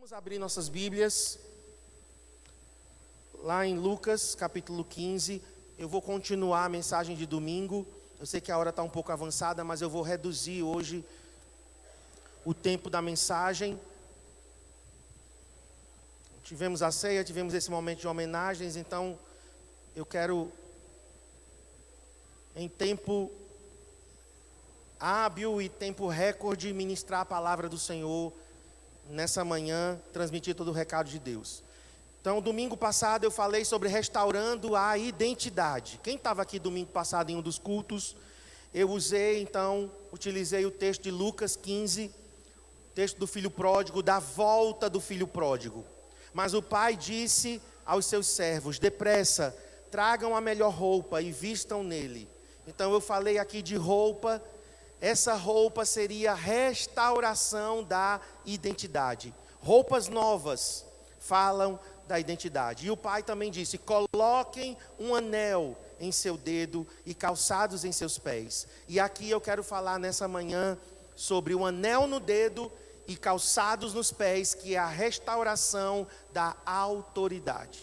Vamos abrir nossas Bíblias lá em Lucas, capítulo 15. Eu vou continuar a mensagem de domingo. Eu sei que a hora está um pouco avançada, mas eu vou reduzir hoje o tempo da mensagem. Tivemos a ceia, tivemos esse momento de homenagens, então eu quero, em tempo hábil e tempo recorde, ministrar a palavra do Senhor nessa manhã, transmitir todo o recado de Deus. Então, domingo passado eu falei sobre restaurando a identidade. Quem estava aqui domingo passado em um dos cultos, eu utilizei o texto de Lucas 15, texto do filho pródigo, da volta do filho pródigo. Mas o pai disse aos seus servos: depressa, tragam a melhor roupa e vistam nele. Então eu falei aqui de roupa. Essa roupa seria a restauração da identidade. Roupas novas falam da identidade. E o pai também disse: coloquem um anel em seu dedo e calçados em seus pés. E aqui eu quero falar nessa manhã sobre o anel no dedo e calçados nos pés, que é a restauração da autoridade.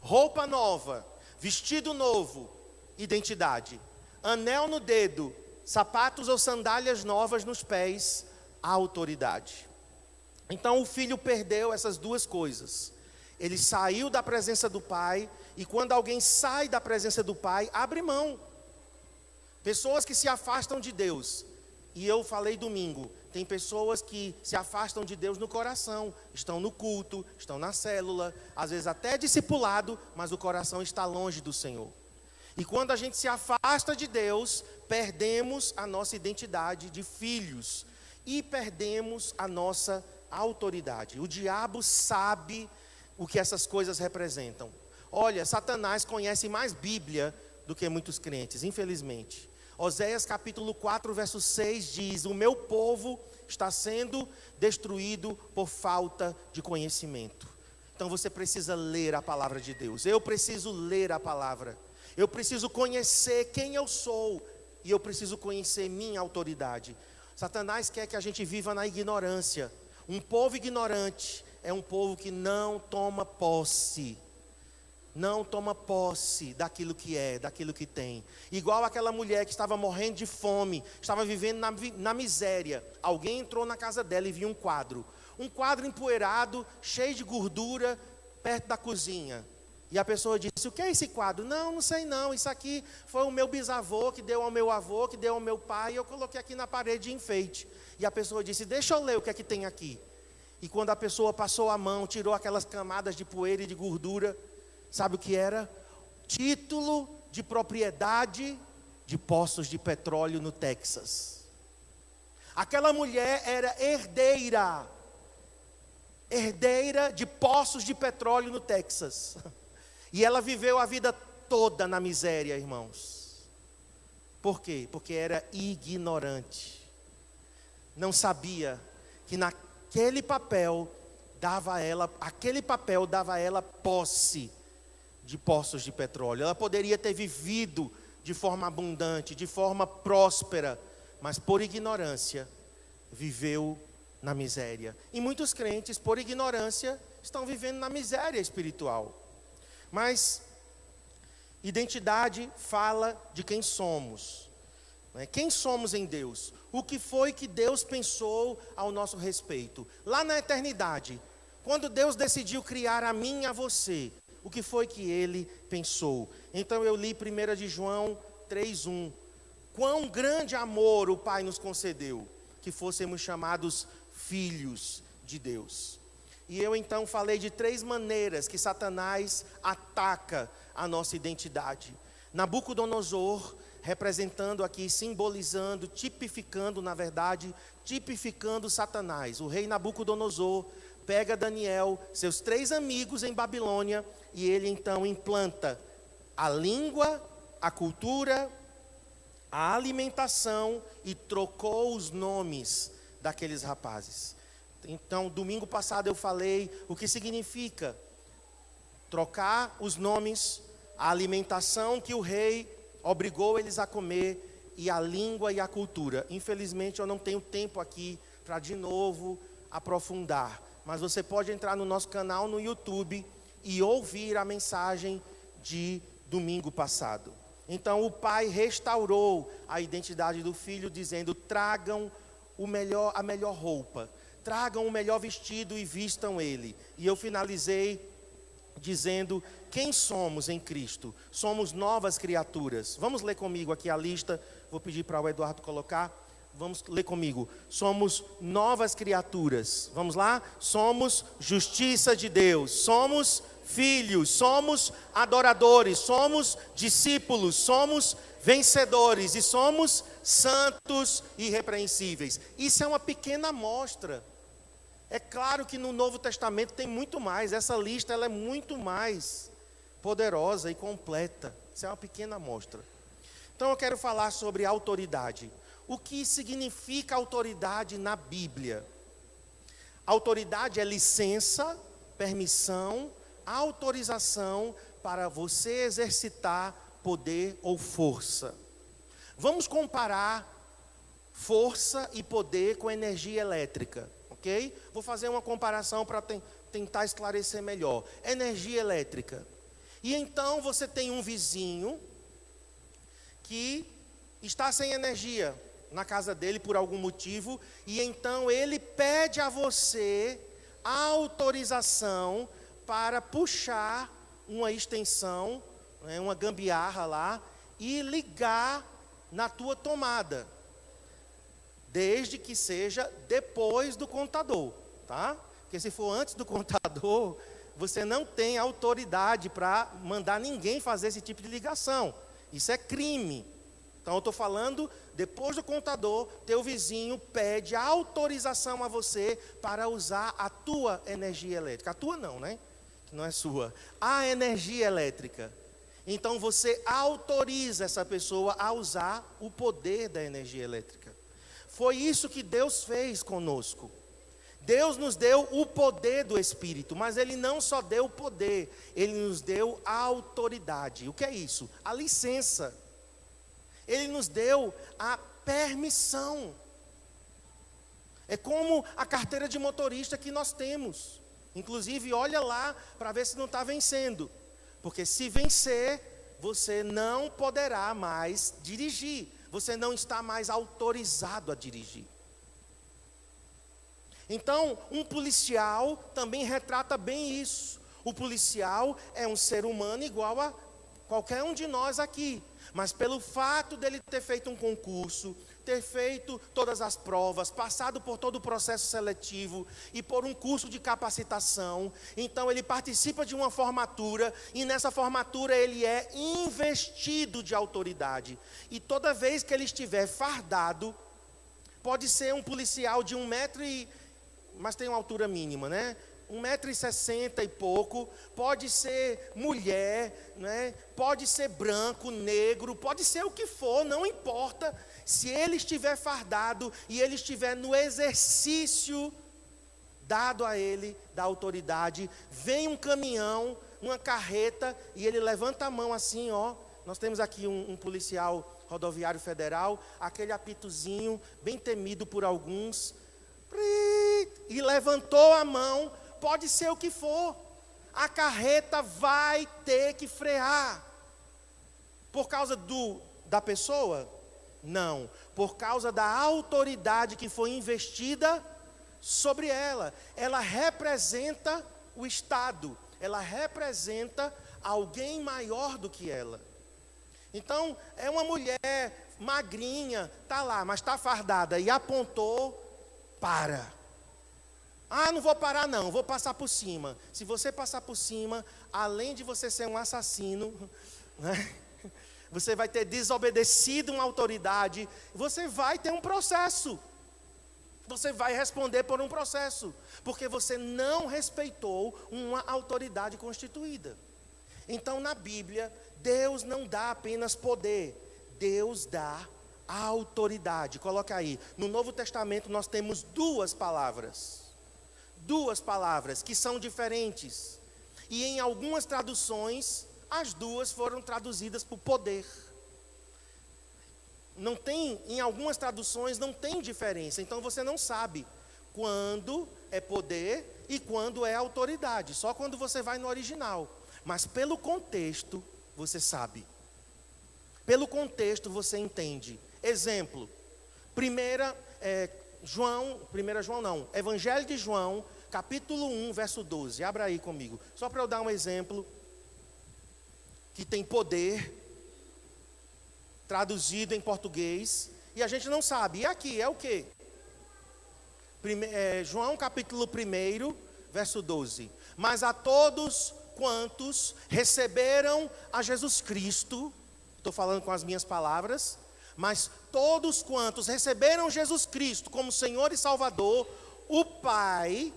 Roupa nova, vestido novo, identidade. Anel no dedo, sapatos ou sandálias novas nos pés, a autoridade. Então o filho perdeu essas duas coisas. Ele saiu da presença do pai, e quando alguém sai da presença do pai, abre mão. Pessoas que se afastam de Deus, e eu falei domingo, tem pessoas que se afastam de Deus no coração, estão no culto, estão na célula, às vezes até discipulado, mas o coração está longe do Senhor. E quando a gente se afasta de Deus, perdemos a nossa identidade de filhos e perdemos a nossa autoridade. O diabo sabe o que essas coisas representam. Olha, Satanás conhece mais Bíblia do que muitos crentes, infelizmente. Oséias capítulo 4, verso 6 diz: o meu povo está sendo destruído por falta de conhecimento. Então você precisa ler a palavra de Deus. Eu preciso ler a palavra. Eu preciso conhecer quem eu sou, e eu preciso conhecer minha autoridade. Satanás quer que a gente viva na ignorância. Um povo ignorante é um povo que não toma posse. Não toma posse daquilo que é, daquilo que tem. Igual aquela mulher que estava morrendo de fome, estava vivendo na miséria. Alguém entrou na casa dela e viu um quadro empoeirado, cheio de gordura, perto da cozinha. E a pessoa disse: o que é esse quadro? Não sei não, isso aqui foi o meu bisavô que deu ao meu avô, que deu ao meu pai, e eu coloquei aqui na parede de enfeite. E a pessoa disse: deixa eu ler o que é que tem aqui. E quando a pessoa passou a mão, tirou aquelas camadas de poeira e de gordura, sabe o que era? Título de propriedade de poços de petróleo no Texas. Aquela mulher era herdeira de poços de petróleo no Texas. E ela viveu a vida toda na miséria, irmãos. Por quê? Porque era ignorante. Não sabia que aquele papel dava a ela posse de poços de petróleo. Ela poderia ter vivido de forma abundante, de forma próspera, mas por ignorância viveu na miséria. E muitos crentes, por ignorância, estão vivendo na miséria espiritual. Mas identidade fala de quem somos. Quem somos em Deus? O que foi que Deus pensou ao nosso respeito? Lá na eternidade, quando Deus decidiu criar a mim e a você, o que foi que Ele pensou? Então eu li 1 de João 3:1. Quão grande amor o Pai nos concedeu, que fôssemos chamados filhos de Deus. E eu então falei de 3 maneiras que Satanás ataca a nossa identidade. Nabucodonosor, representando aqui, simbolizando, tipificando Satanás. O rei Nabucodonosor pega Daniel, seus 3 amigos em Babilônia, e ele então implanta a língua, a cultura, a alimentação, e trocou os nomes daqueles rapazes. Então, domingo passado eu falei o que significa trocar os nomes, a alimentação que o rei obrigou eles a comer, e a língua e a cultura. Infelizmente eu não tenho tempo aqui para de novo aprofundar. mas você pode entrar no nosso canal no YouTube e ouvir a mensagem de domingo passado. Então o pai restaurou a identidade do filho, dizendo: tragam a melhor roupa, tragam o melhor vestido e vistam ele. E eu finalizei dizendo: quem somos em Cristo? Somos novas criaturas. Vamos ler comigo aqui a lista, vou pedir para o Eduardo colocar. Vamos ler comigo. Somos novas criaturas. Vamos lá? Somos justiça de Deus. Somos filhos. Somos adoradores. Somos discípulos. Somos vencedores. E somos santos e irrepreensíveis. Isso é uma pequena amostra. É claro que no Novo Testamento tem muito mais. Essa lista ela é muito mais poderosa e completa. Isso é uma pequena amostra. Então eu quero falar sobre autoridade. O que significa autoridade na Bíblia? Autoridade é licença, permissão, autorização para você exercitar poder ou força. Vamos comparar força e poder com energia elétrica, ok? Vou fazer uma comparação para tentar esclarecer melhor. Energia elétrica. E então você tem um vizinho que está sem energia na casa dele por algum motivo, e então ele pede a você autorização para puxar uma extensão, uma gambiarra lá, e ligar na tua tomada, desde que seja depois do contador, tá? Porque se for antes do contador, você não tem autoridade para mandar ninguém fazer esse tipo de ligação. Isso é crime. Então eu estou falando, depois do contador, teu vizinho pede autorização a você para usar a tua energia elétrica. A tua não, né? Que não é sua. A energia elétrica. Então você autoriza essa pessoa a usar o poder da energia elétrica. Foi isso que Deus fez conosco. Deus nos deu o poder do Espírito, mas Ele não só deu o poder, Ele nos deu a autoridade. O que é isso? A licença. Ele nos deu a permissão. É como a carteira de motorista que nós temos. Inclusive, olha lá para ver se não está vencendo. Porque se vencer, você não poderá mais dirigir. Você não está mais autorizado a dirigir. Então, um policial também retrata bem isso. O policial é um ser humano igual a qualquer um de nós aqui. Mas pelo fato dele ter feito um concurso, ter feito todas as provas, passado por todo o processo seletivo e por um curso de capacitação, então ele participa de uma formatura e nessa formatura ele é investido de autoridade. E toda vez que ele estiver fardado, pode ser um policial de 1 metro mas tem uma altura mínima, né? 1,60 m e pouco, pode ser mulher, né? Pode ser branco, negro, pode ser o que for, não importa. Se ele estiver fardado e ele estiver no exercício dado a ele da autoridade, vem um caminhão, uma carreta, e ele levanta a mão assim, ó. Nós temos aqui um policial rodoviário federal, aquele apitozinho, bem temido por alguns, e levantou a mão. Pode ser o que for, a carreta vai ter que frear. Por causa da pessoa? Não, por causa da autoridade que foi investida sobre ela. Ela representa o Estado, ela representa alguém maior do que ela. Então, é uma mulher magrinha, está lá, mas está fardada e apontou, para. Ah, não vou parar não, vou passar por cima. Se você passar por cima, além de você ser um assassino, né, você vai ter desobedecido uma autoridade, você vai ter um processo. Você vai responder por um processo, porque você não respeitou uma autoridade constituída. Então, na Bíblia, Deus não dá apenas poder, Deus dá autoridade. Coloca aí, no Novo Testamento nós temos duas palavras que são diferentes, e em algumas traduções, as duas foram traduzidas por poder. Não tem, em algumas traduções não tem diferença, então você não sabe quando é poder e quando é autoridade. Só quando você vai no original. Mas pelo contexto, você sabe. Pelo contexto, você entende. Exemplo. Evangelho de João, capítulo 1, verso 12. Abra aí comigo. Só para eu dar um exemplo que tem poder, traduzido em português, e a gente não sabe. E aqui é o quê? João capítulo 1, verso 12. Mas a todos quantos receberam a Jesus Cristo, estou falando com as minhas palavras, mas todos quantos receberam Jesus Cristo como Senhor e Salvador, o Pai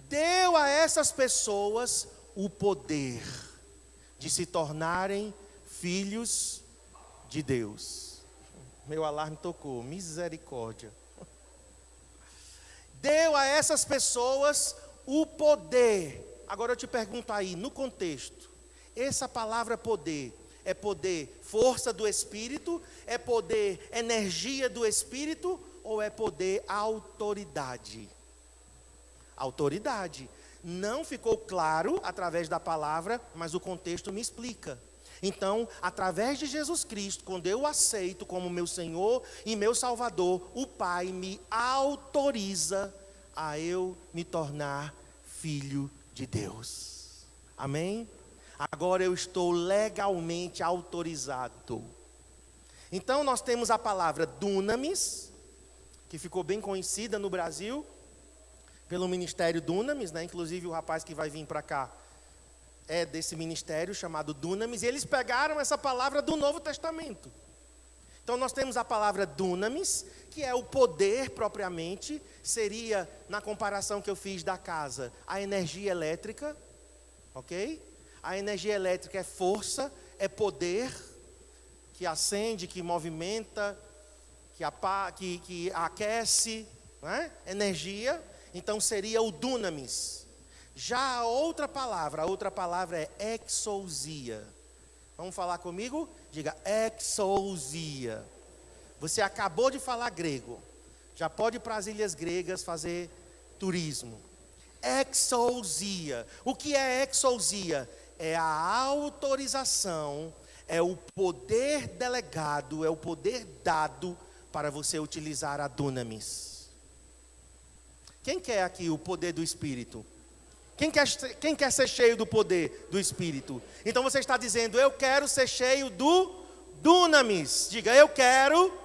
deu a essas pessoas o poder de se tornarem filhos de Deus. Meu alarme tocou, misericórdia. Deu a essas pessoas o poder. Agora eu te pergunto aí, no contexto, essa palavra poder, é poder força do Espírito, é poder energia do Espírito, ou é poder autoridade? Autoridade. Não ficou claro através da palavra, mas o contexto me explica. Então, através de Jesus Cristo, quando eu o aceito como meu Senhor e meu Salvador, o Pai me autoriza a eu me tornar filho de Deus. Amém? Agora eu estou legalmente autorizado. Então nós temos a palavra dunamis, que ficou bem conhecida no Brasil, pelo ministério Dunamis, né? Inclusive o rapaz que vai vir para cá é desse ministério chamado Dunamis, e eles pegaram essa palavra do Novo Testamento. Então nós temos a palavra dunamis, que é o poder propriamente, seria, na comparação que eu fiz da casa, a energia elétrica, ok? A energia elétrica é força, é poder, que acende, que movimenta, que aquece, né? Energia. Então seria o dunamis. Já a outra palavra é exousia. Vamos falar comigo? Diga exousia. Você acabou de falar grego. Já pode ir para as ilhas gregas fazer turismo. Exousia. O que é exousia? É a autorização, é o poder delegado, é o poder dado para você utilizar a dunamis. Quem quer aqui o poder do Espírito? Quem quer ser cheio do poder do Espírito? Então você está dizendo, eu quero ser cheio do dunamis. Diga, eu quero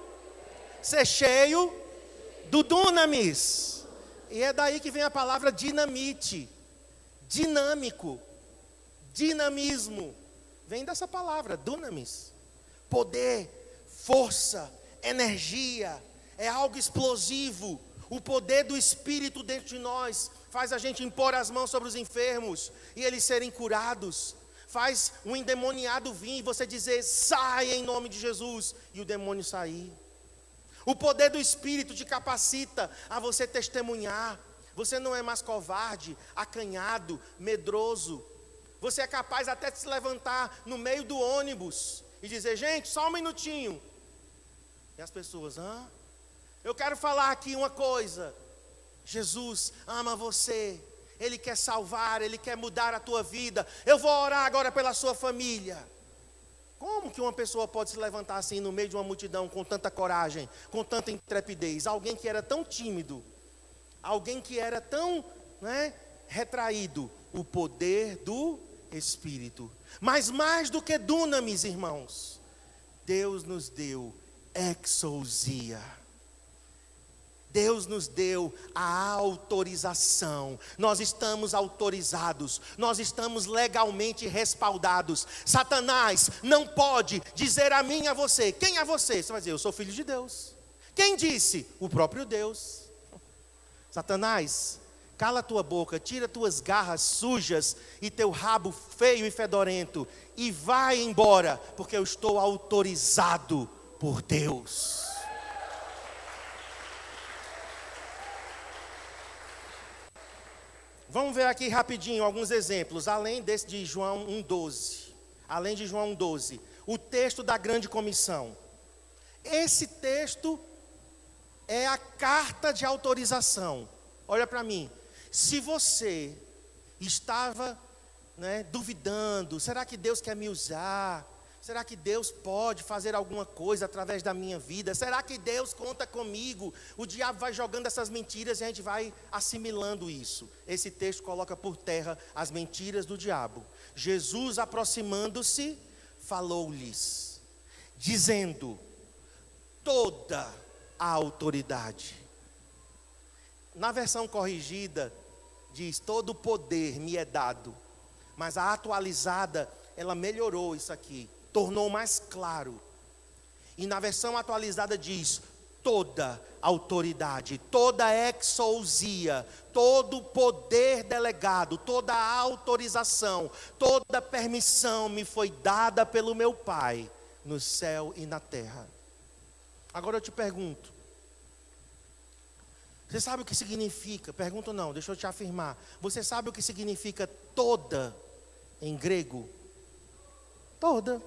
ser cheio do dunamis. E é daí que vem a palavra dinamite. Dinâmico. Dinamismo. Vem dessa palavra, dunamis. Poder, força, energia. É algo explosivo. O poder do Espírito dentro de nós faz a gente impor as mãos sobre os enfermos e eles serem curados. Faz um endemoniado vir e você dizer, sai em nome de Jesus, e o demônio sair. O poder do Espírito te capacita a você testemunhar. Você não é mais covarde, acanhado, medroso. Você é capaz até de se levantar no meio do ônibus e dizer, gente, só um minutinho. E as pessoas, eu quero falar aqui uma coisa. Jesus ama você. Ele quer salvar, Ele quer mudar a tua vida. Eu vou orar agora pela sua família. Como que uma pessoa pode se levantar assim no meio de uma multidão com tanta coragem, com tanta intrepidez? Alguém que era tão tímido, alguém que era tão retraído. O poder do Espírito. Mas mais do que dunamis, irmãos, Deus nos deu exousia. Deus nos deu a autorização. Nós estamos autorizados. Nós estamos legalmente respaldados. Satanás não pode dizer a mim e a você. Quem é você? Você vai dizer, eu sou filho de Deus. Quem disse? O próprio Deus. Satanás, cala tua boca, tira tuas garras sujas e teu rabo feio e fedorento e vai embora, porque eu estou autorizado por Deus. Vamos ver aqui rapidinho alguns exemplos, além desse de João 1,12. Além de João 1,12. O texto da grande comissão. Esse texto é a carta de autorização. Olha para mim. Se você estava, duvidando, será que Deus quer me usar? Será que Deus pode fazer alguma coisa através da minha vida? Será que Deus conta comigo? O diabo vai jogando essas mentiras e a gente vai assimilando isso. Esse texto coloca por terra as mentiras do diabo. Jesus, aproximando-se, falou-lhes, dizendo: toda a autoridade. Na versão corrigida, diz: todo o poder me é dado. Mas a atualizada, ela melhorou isso aqui, tornou mais claro. E na versão atualizada diz: toda autoridade, toda exousia, todo poder delegado, toda autorização, toda permissão me foi dada pelo meu Pai, no céu e na terra. Agora eu te pergunto, você sabe o que significa? Pergunto não, deixa eu te afirmar. Você sabe o que significa toda em grego? Toda.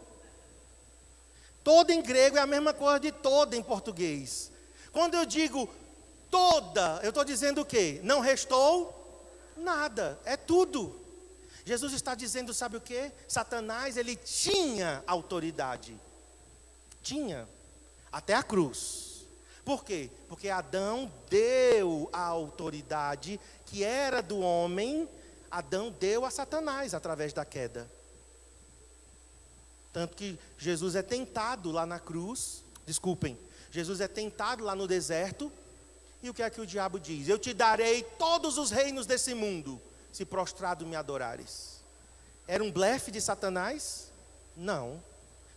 Toda em grego é a mesma coisa de toda em português. Quando eu digo toda, eu estou dizendo o quê? Não restou nada, é tudo. Jesus está dizendo, sabe o quê? Satanás, ele tinha autoridade. Tinha, até a cruz. Por quê? Porque Adão deu a autoridade que era do homem, Adão deu a Satanás através da queda. Tanto que Jesus é tentado lá na cruz, Jesus é tentado lá no deserto, e o que é que o diabo diz? Eu te darei todos os reinos desse mundo, se prostrado me adorares. Era um blefe de Satanás? Não,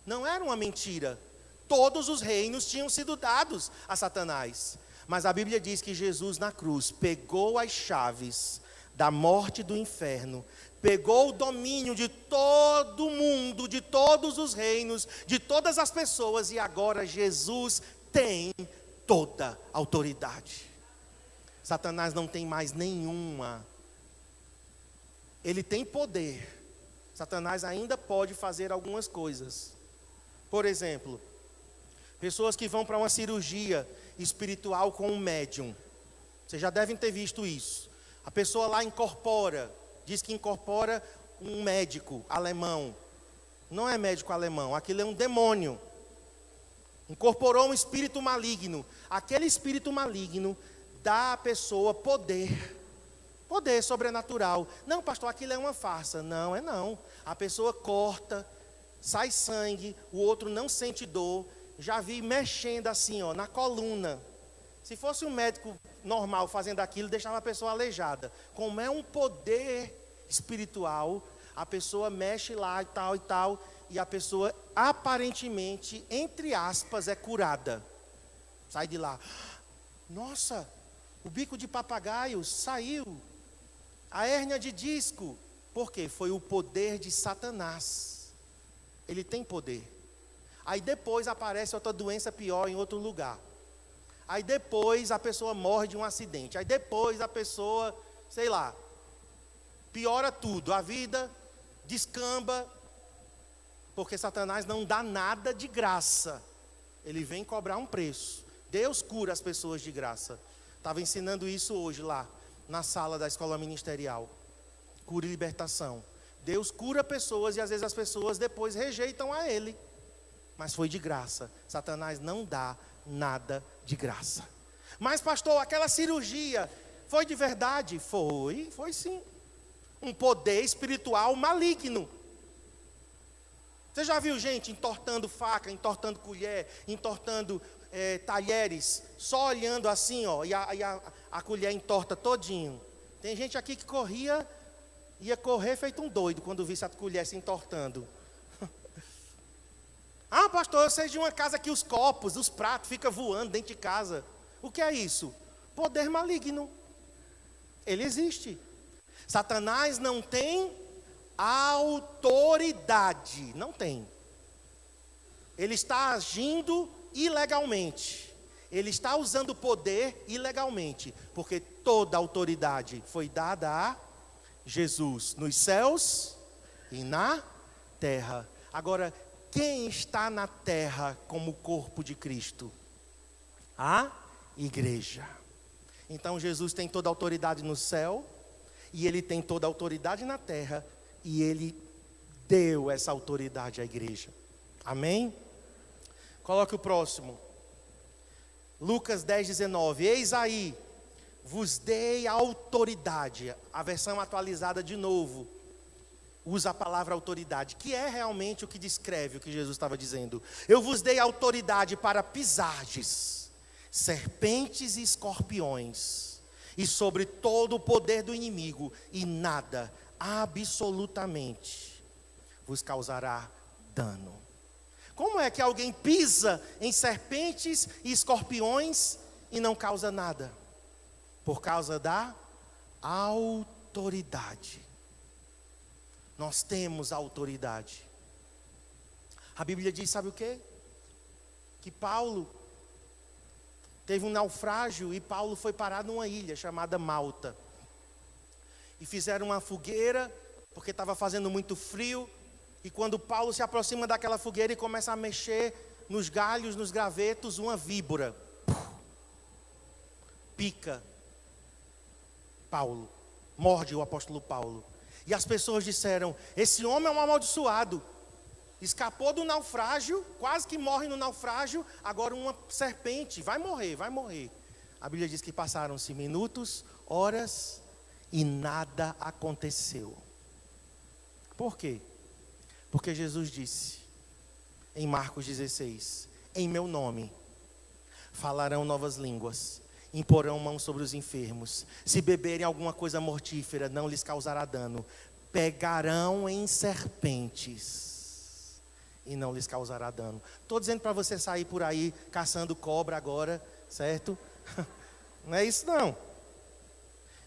não era uma mentira. Todos os reinos tinham sido dados a Satanás. Mas a Bíblia diz que Jesus na cruz pegou as chaves da morte e do inferno, pegou o domínio de todo mundo, de todos os reinos, de todas as pessoas, e agora Jesus tem toda a autoridade. Satanás não tem mais nenhuma. Ele tem poder. Satanás ainda pode fazer algumas coisas. Por exemplo, pessoas que vão para uma cirurgia espiritual com um médium. Vocês já devem ter visto isso. A pessoa lá incorpora, diz que incorpora um médico alemão. Não é médico alemão, aquilo é um demônio. Incorporou um espírito maligno. Aquele espírito maligno dá à pessoa poder sobrenatural. Não, pastor, aquilo é uma farsa. Não, é não. A pessoa corta, sai sangue, o outro não sente dor. Já vi mexendo assim, na coluna. Se fosse um médico normal fazendo aquilo, deixava a pessoa aleijada. Como é um poder espiritual, a pessoa mexe lá e tal, e a pessoa aparentemente, entre aspas, é curada. Sai de lá. Nossa, o bico de papagaio saiu. A hérnia de disco. Por quê? Foi o poder de Satanás. Ele tem poder. Aí depois aparece outra doença pior em outro lugar. Aí depois a pessoa morre de um acidente. Aí depois a pessoa, piora tudo. A vida descamba. Porque Satanás não dá nada de graça. Ele vem cobrar um preço. Deus cura as pessoas de graça. Estava ensinando isso hoje lá, na sala da escola ministerial. Cura e libertação. Deus cura pessoas e às vezes as pessoas depois rejeitam a Ele. Mas foi de graça. Satanás não dá nada de graça. Mas pastor, aquela cirurgia foi de verdade? Foi sim. Um poder espiritual maligno. Você já viu gente entortando faca, entortando colher, entortando talheres, só olhando assim, e a colher entorta todinho. Tem gente aqui que ia correr feito um doido quando visse a colher se entortando. Ah, pastor, eu sei de uma casa que os copos, os pratos ficam voando dentro de casa. O que é isso? Poder maligno. Ele existe. Satanás não tem autoridade. Não tem. Ele está agindo ilegalmente. Ele está usando poder ilegalmente. Porque toda autoridade foi dada a Jesus, nos céus e na terra. Agora, quem está na terra como corpo de Cristo? A igreja. Então Jesus tem toda a autoridade no céu E Ele tem toda a autoridade na terra. E Ele deu essa autoridade à igreja. Amém? Coloque o próximo. Lucas 10:19. Eis aí, vos dei autoridade. A versão atualizada de novo usa a palavra autoridade, que é realmente o que descreve o que Jesus estava dizendo. Eu vos dei autoridade para pisardes serpentes e escorpiões, e sobre todo o poder do inimigo, e nada, absolutamente, vos causará dano. Como é que alguém pisa em serpentes e escorpiões e não causa nada? Por causa da autoridade. Nós temos autoridade. A Bíblia diz, sabe o quê? Que Paulo teve um naufrágio e Paulo foi parar numa ilha chamada Malta. E fizeram uma fogueira, porque estava fazendo muito frio. E quando Paulo se aproxima daquela fogueira e começa a mexer nos galhos, nos gravetos, uma víbora pica Paulo, morde o apóstolo Paulo. E as pessoas disseram, esse homem é um amaldiçoado, escapou do naufrágio, quase que morre no naufrágio, agora uma serpente, vai morrer. A Bíblia diz que passaram-se minutos, horas, e nada aconteceu. Por quê? Porque Jesus disse, em Marcos 16, em meu nome, falarão novas línguas, imporão mão sobre os enfermos, se beberem alguma coisa mortífera, não lhes causará dano, pegarão em serpentes, e não lhes causará dano. Estou dizendo para você sair por aí, caçando cobra agora, certo? Não é isso não.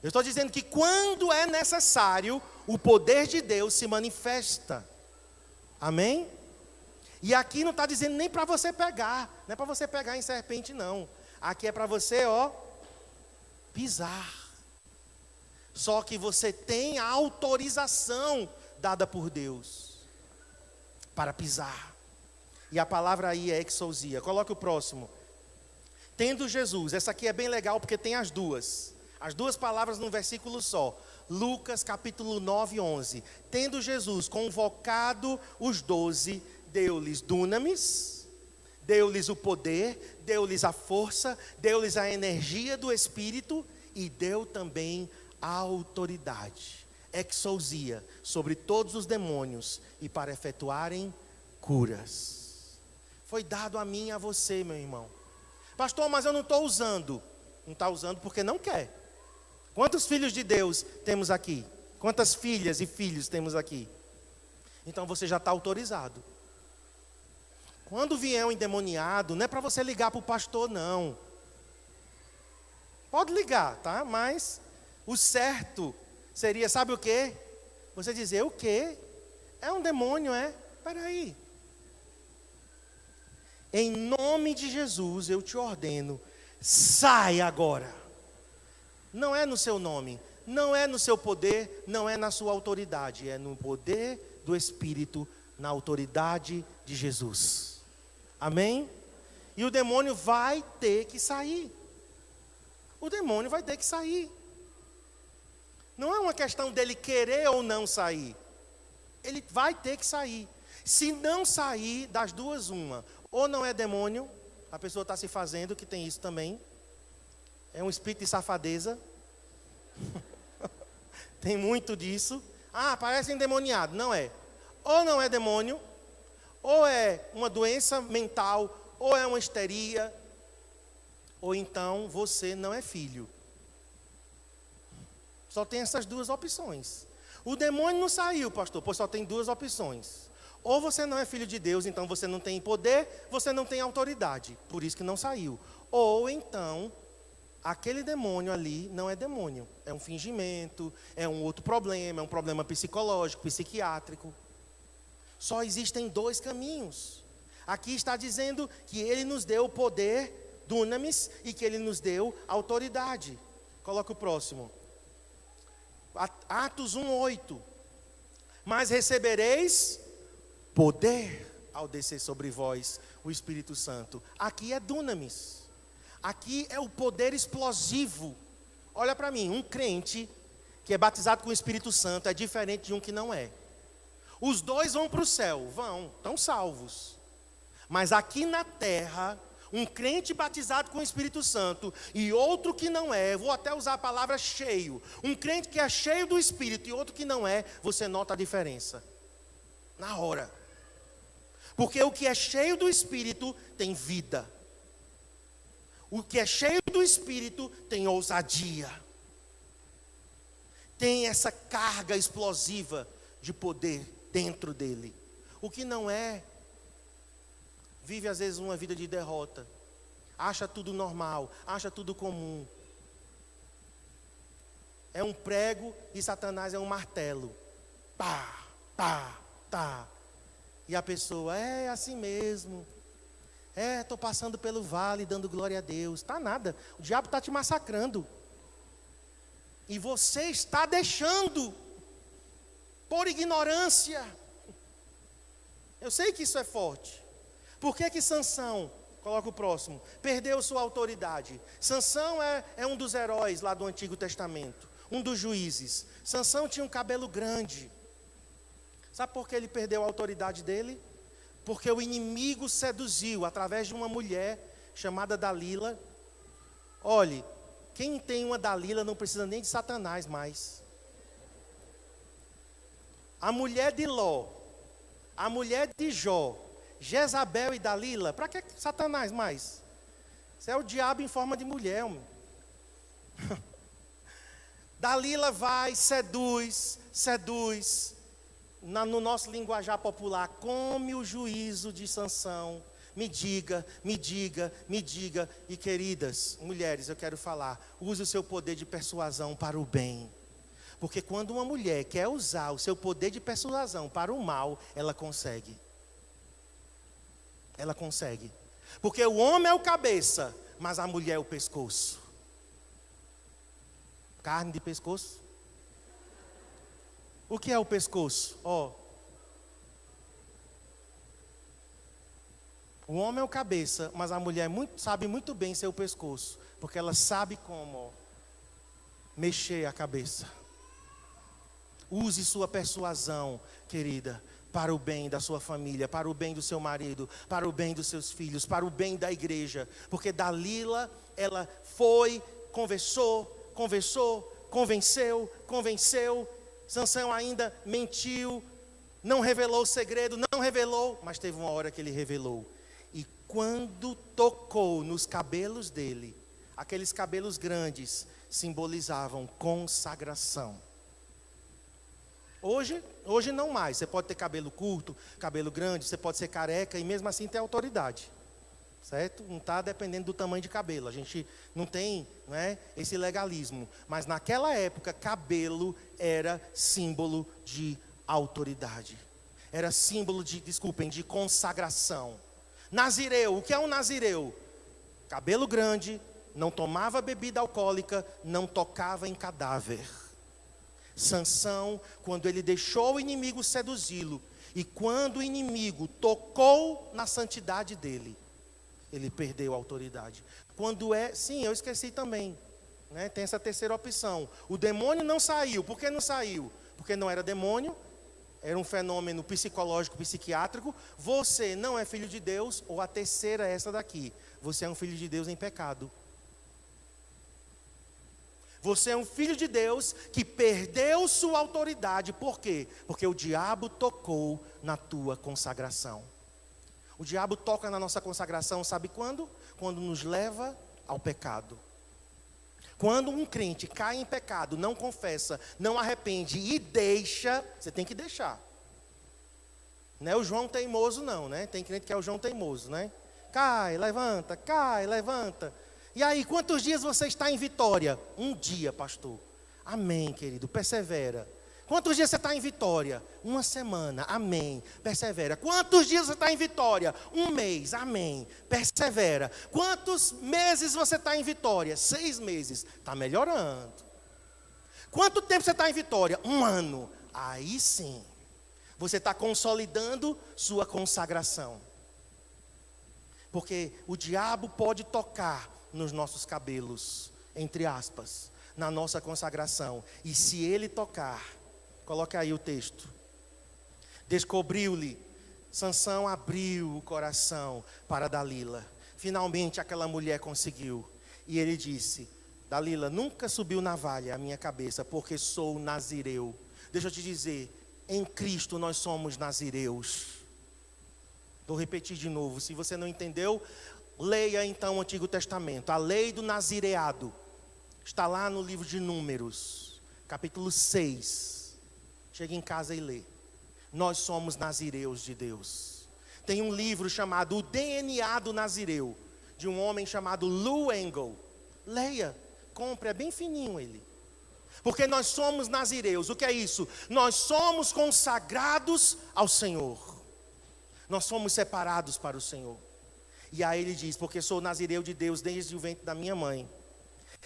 Eu estou dizendo que quando é necessário, o poder de Deus se manifesta. Amém? E aqui não está dizendo nem para você pegar, não é para você pegar em serpente não. Aqui é para você, pisar. Só que você tem a autorização dada por Deus para pisar. E a palavra aí é exousia. Coloque o próximo. Tendo Jesus, essa aqui é bem legal porque tem as duas palavras num versículo só. Lucas capítulo 9:11. Tendo Jesus convocado os 12, deu-lhes dunamis, deu-lhes o poder, deu-lhes a força, deu-lhes a energia do Espírito e deu também a autoridade, exousia, sobre todos os demônios e para efetuarem curas. Foi dado a mim e a você, meu irmão. Pastor, mas eu não estou usando. Não está usando porque não quer. Quantos filhos de Deus temos aqui? Quantas filhas e filhos temos aqui? Então você já está autorizado. Quando vier um endemoniado, não é para você ligar para o pastor, não. Pode ligar, tá? Mas o certo seria, sabe o quê? Você dizer, o quê? É um demônio, é? Espera aí. Em nome de Jesus, eu te ordeno, sai agora. Não é no seu nome, não é no seu poder, não é na sua autoridade. É no poder do Espírito, na autoridade de Jesus. Amém? E o demônio vai ter que sair. O demônio vai ter que sair. Não é uma questão dele querer ou não sair. Ele vai ter que sair. Se não sair, das duas uma. Ou não é demônio, a pessoa está se fazendo, que tem isso também. É um espírito de safadeza. Tem muito disso. Ah, parece endemoniado. Não é. Ou não é demônio, ou é uma doença mental, ou é uma histeria, ou então você não é filho. Só tem essas duas opções. O demônio não saiu, pastor, pois só tem duas opções. Ou você não é filho de Deus, então você não tem poder, você não tem autoridade, por isso que não saiu. Ou então, aquele demônio ali não é demônio, é um fingimento, é um outro problema, é um problema psicológico, psiquiátrico. Só existem dois caminhos. Aqui está dizendo que Ele nos deu o poder, dunamis, e que Ele nos deu autoridade. Coloca o próximo. Atos 1:8. Mas recebereis poder ao descer sobre vós o Espírito Santo. Aqui é dunamis. Aqui é o poder explosivo. Olha para mim, um crente que é batizado com o Espírito Santo, é diferente de um que não é. Os dois vão para o céu, estão salvos. Mas aqui na terra, um crente batizado com o Espírito Santo e outro que não é, vou até usar a palavra cheio. Um crente que é cheio do Espírito e outro que não é, você nota a diferença. Na hora. Porque o que é cheio do Espírito tem vida. O que é cheio do Espírito tem ousadia. Tem essa carga explosiva de poder dentro dele. O que não é, vive às vezes uma vida de derrota. Acha tudo normal, acha tudo comum. É um prego e Satanás é um martelo. Pá, tá, tá. E a pessoa, é assim mesmo. Estou passando pelo vale dando glória a Deus. Tá nada, o diabo está te massacrando. E você está deixando, por ignorância. Eu sei que isso é forte. Por que Sansão, coloca o próximo, perdeu sua autoridade? Sansão é um dos heróis lá do Antigo Testamento, um dos juízes. Sansão tinha um cabelo grande. Sabe por que ele perdeu a autoridade dele? Porque o inimigo seduziu através de uma mulher chamada Dalila. Olhe, quem tem uma Dalila não precisa nem de Satanás mais. A mulher de Ló, a mulher de Jó, Jezabel e Dalila, para que Satanás mais? Isso é o diabo em forma de mulher. Dalila vai, seduz. No nosso linguajar popular, come o juízo de Sansão. Me diga. E queridas mulheres, eu quero falar, use o seu poder de persuasão para o bem. Porque quando uma mulher quer usar o seu poder de persuasão para o mal, ela consegue. Ela consegue. Porque o homem é o cabeça, mas a mulher é o pescoço. Carne de pescoço. O que é o pescoço? O homem é o cabeça, mas a mulher sabe muito bem ser o pescoço. Porque ela sabe como mexer a cabeça. Use sua persuasão, querida, para o bem da sua família, para o bem do seu marido, para o bem dos seus filhos, para o bem da igreja. Porque Dalila, ela foi, conversou, convenceu. Sansão ainda mentiu, não revelou o segredo, mas teve uma hora que ele revelou. E quando tocou nos cabelos dele, aqueles cabelos grandes simbolizavam consagração. Hoje não mais, você pode ter cabelo curto, cabelo grande, você pode ser careca e mesmo assim ter autoridade. Certo? Não está dependendo do tamanho de cabelo. A gente não tem, esse legalismo. Mas naquela época, cabelo era símbolo de autoridade. Era símbolo de consagração. Nazireu, o que é um nazireu? Cabelo grande, não tomava bebida alcoólica, não tocava em cadáver. Sansão, quando ele deixou o inimigo seduzi-lo, e quando o inimigo tocou na santidade dele, ele perdeu a autoridade. Sim, eu esqueci também. Tem essa terceira opção. O demônio não saiu. Por que não saiu? Porque não era demônio. Era um fenômeno psicológico, psiquiátrico. Você não é filho de Deus. Ou a terceira é essa daqui. Você é um filho de Deus em pecado. Você é um filho de Deus que perdeu sua autoridade. Por quê? Porque o diabo tocou na tua consagração. O diabo toca na nossa consagração, sabe quando? Quando nos leva ao pecado. Quando um crente cai em pecado, não confessa, não arrepende e deixa, você tem que deixar. Não é o João teimoso não, Tem crente que é o João teimoso, Cai, levanta. E aí, quantos dias você está em vitória? Um dia, pastor. Amém, querido, persevera. Quantos dias você está em vitória? Uma semana, amém, persevera. Quantos dias você está em vitória? Um mês, amém, persevera. Quantos meses você está em vitória? 6 meses, está melhorando. Quanto tempo você está em vitória? 1 ano, aí sim, você está consolidando sua consagração. Porque o diabo pode tocar nos nossos cabelos, entre aspas, na nossa consagração. E se ele tocar, coloque aí o texto. Descobriu-lhe, Sansão abriu o coração para Dalila. Finalmente aquela mulher conseguiu. E ele disse: Dalila, nunca subiu navalha a minha cabeça, porque sou nazireu. Deixa eu te dizer, em Cristo nós somos nazireus. Vou repetir de novo, se você não entendeu, leia então o Antigo Testamento. A lei do nazireado está lá no livro de Números, capítulo 6. Chega em casa e lê. Nós somos nazireus de Deus. Tem um livro chamado O DNA do Nazireu, de um homem chamado Lou Engle. Leia, compre, é bem fininho ele. Porque nós somos nazireus. O que é isso? Nós somos consagrados ao Senhor. Nós somos separados para o Senhor. E aí ele diz: porque sou nazireu de Deus desde o ventre da minha mãe.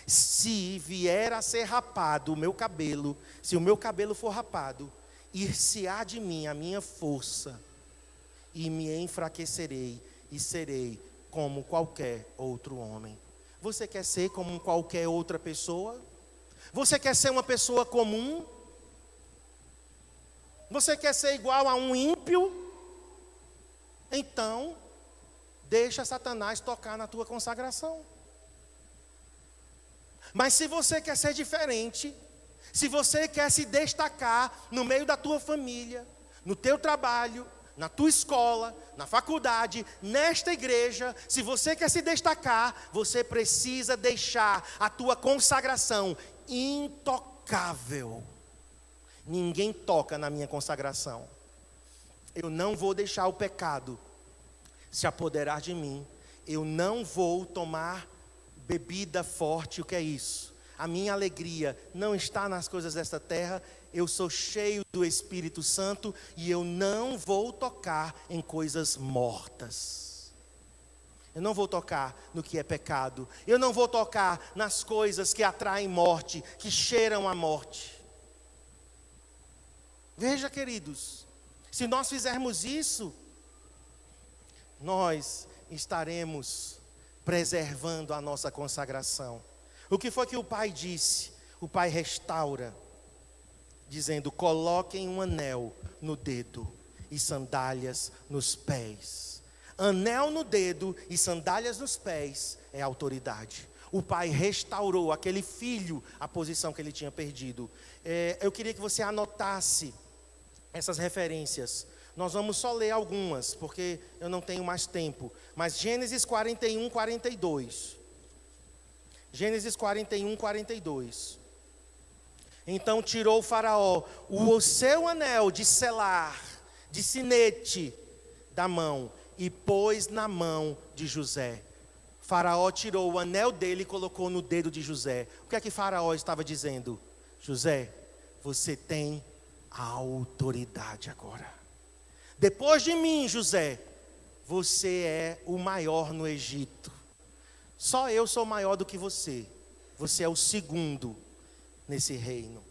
Se vier a ser rapado o meu cabelo, se o meu cabelo for rapado, ir-se-á de mim a minha força, e me enfraquecerei, e serei como qualquer outro homem. Você quer ser como qualquer outra pessoa? Você quer ser uma pessoa comum? Você quer ser igual a um ímpio? Então, deixa Satanás tocar na tua consagração. Mas se você quer ser diferente, se você quer se destacar no meio da tua família, no teu trabalho, na tua escola, na faculdade, nesta igreja, se você quer se destacar, você precisa deixar a tua consagração intocável. Ninguém toca na minha consagração. Eu não vou deixar o pecado se apoderar de mim. Eu não vou tomar bebida forte. O que é isso? A minha alegria não está nas coisas desta terra. Eu sou cheio do Espírito Santo e eu não vou tocar em coisas mortas. Eu não vou tocar no que é pecado. Eu não vou tocar nas coisas que atraem morte, que cheiram a morte. Veja, queridos, se nós fizermos isso, nós estaremos preservando a nossa consagração. O que foi que o pai disse? O pai restaura, dizendo: coloquem um anel no dedo e sandálias nos pés. Anel no dedo e sandálias nos pés é autoridade. O pai restaurou aquele filho a posição que ele tinha perdido. Eu queria que você anotasse essas referências. Nós vamos só ler algumas, porque eu não tenho mais tempo. Mas Gênesis 41, 42. Gênesis 41, 42. Então tirou o faraó o seu anel de selar, de sinete, da mão, e pôs na mão de José. Faraó tirou o anel dele e colocou no dedo de José. O que é que Faraó estava dizendo? José, você tem a autoridade agora. Depois de mim, José, você é o maior no Egito. Só eu sou maior do que você. Você é o segundo nesse reino.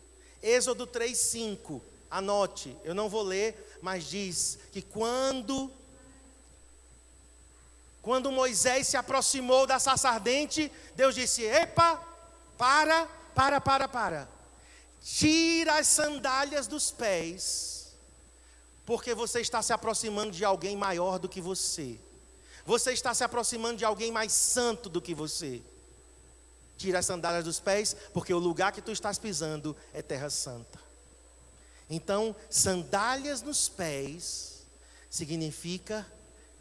Êxodo 3:5, anote, eu não vou ler, mas diz que quando Moisés se aproximou da sarça ardente, Deus disse: epa, para. Tira as sandálias dos pés, porque você está se aproximando de alguém maior do que você. Você está se aproximando de alguém mais santo do que você. Tira as sandálias dos pés, porque o lugar que tu estás pisando é terra santa. Então, sandálias nos pés significa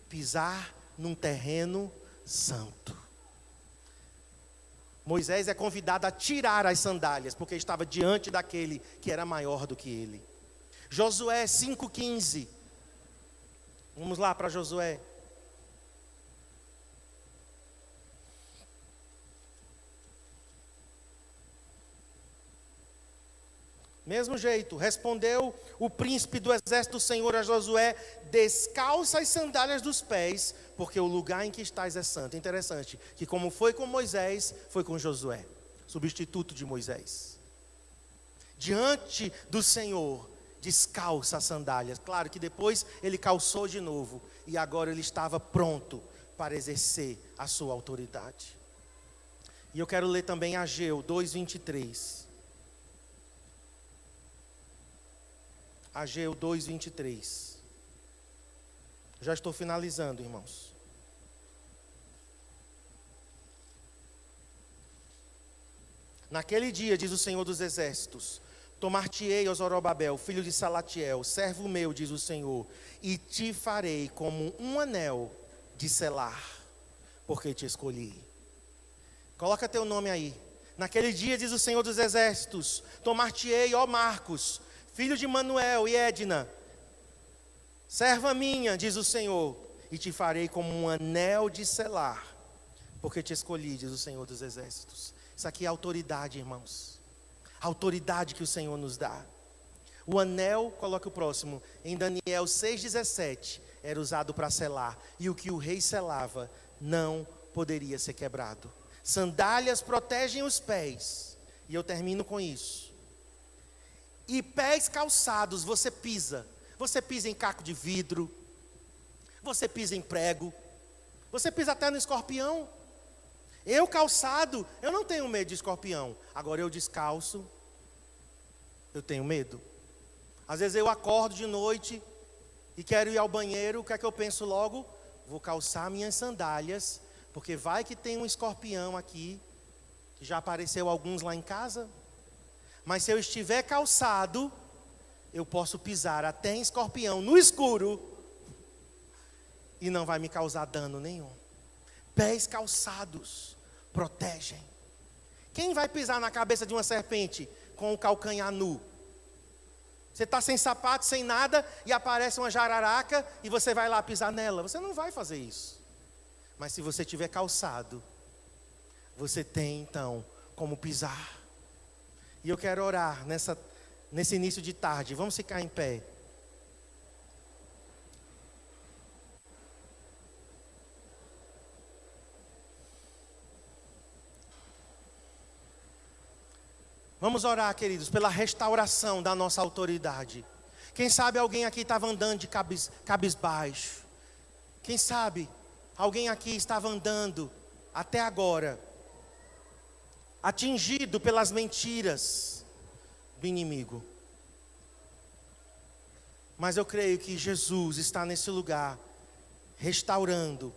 pisar num terreno santo. Moisés é convidado a tirar as sandálias, porque estava diante daquele que era maior do que ele. Josué 5:15. Vamos lá para Josué. Mesmo jeito, respondeu o príncipe do exército do Senhor a Josué: descalça as sandálias dos pés, porque o lugar em que estás é santo. Interessante, que como foi com Moisés, foi com Josué, substituto de Moisés. Diante do Senhor, descalça as sandálias. Claro que depois ele calçou de novo, e agora ele estava pronto para exercer a sua autoridade. E eu quero ler também Ageu 2:23. Ageu 2:23. Já estou finalizando, irmãos. Naquele dia, diz o Senhor dos Exércitos, tomar-te-ei a Zorobabel, filho de Salatiel, servo meu, diz o Senhor, e te farei como um anel de selar, porque te escolhi. Coloca teu nome aí. Naquele dia, diz o Senhor dos Exércitos, tomar-te-ei, ó Marcos, filho de Manuel e Edna, serva minha, diz o Senhor, e te farei como um anel de selar, porque te escolhi, diz o Senhor dos Exércitos. Isso aqui é autoridade, irmãos. A autoridade que o Senhor nos dá. O anel, coloca o próximo, em Daniel 6,17, era usado para selar. E o que o rei selava não poderia ser quebrado. Sandálias protegem os pés. E eu termino com isso. E pés calçados você pisa. Você pisa em caco de vidro. Você pisa em prego. Você pisa até no escorpião. Eu calçado, eu não tenho medo de escorpião. Agora eu descalço, eu tenho medo. Às vezes eu acordo de noite e quero ir ao banheiro. O que é que eu penso logo? Vou calçar minhas sandálias, porque vai que tem um escorpião aqui, que já apareceu alguns lá em casa. Mas se eu estiver calçado, eu posso pisar até em escorpião no escuro e não vai me causar dano nenhum. Pés calçados protegem. Quem vai pisar na cabeça de uma serpente com o calcanhar nu? Você está sem sapato, sem nada, e aparece uma jararaca e você vai lá pisar nela. Você não vai fazer isso. Mas se você tiver calçado, você tem então como pisar. E eu quero orar nesse início de tarde. Vamos ficar em pé. Vamos orar, queridos, pela restauração da nossa autoridade. Quem sabe alguém aqui estava andando de cabisbaixo. Quem sabe alguém aqui estava andando até agora, atingido pelas mentiras do inimigo. Mas eu creio que Jesus está nesse lugar, restaurando.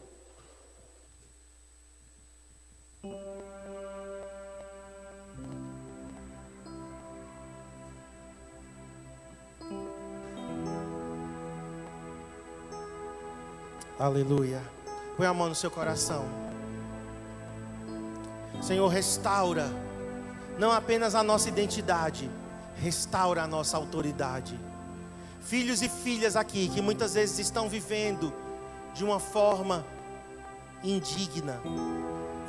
Aleluia. Põe a mão no seu coração. Senhor, restaura não apenas a nossa identidade, restaura a nossa autoridade. Filhos e filhas aqui que muitas vezes estão vivendo de uma forma indigna.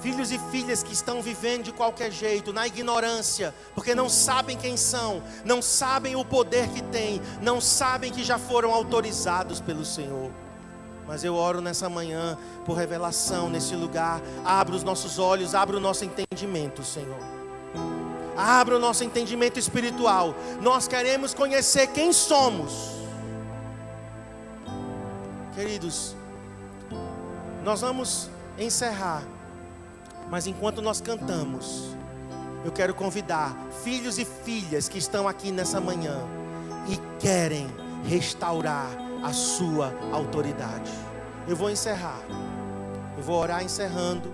Filhos e filhas que estão vivendo de qualquer jeito, na ignorância, porque não sabem quem são, não sabem o poder que têm, não sabem que já foram autorizados pelo Senhor. Mas eu oro nessa manhã por revelação nesse lugar. Abra os nossos olhos, abra o nosso entendimento, Senhor. Abra o nosso entendimento espiritual. Nós queremos conhecer quem somos. Queridos, nós vamos encerrar. Mas enquanto nós cantamos, eu quero convidar filhos e filhas que estão aqui nessa manhã e querem restaurar a sua autoridade. Eu vou encerrar. Eu vou orar encerrando.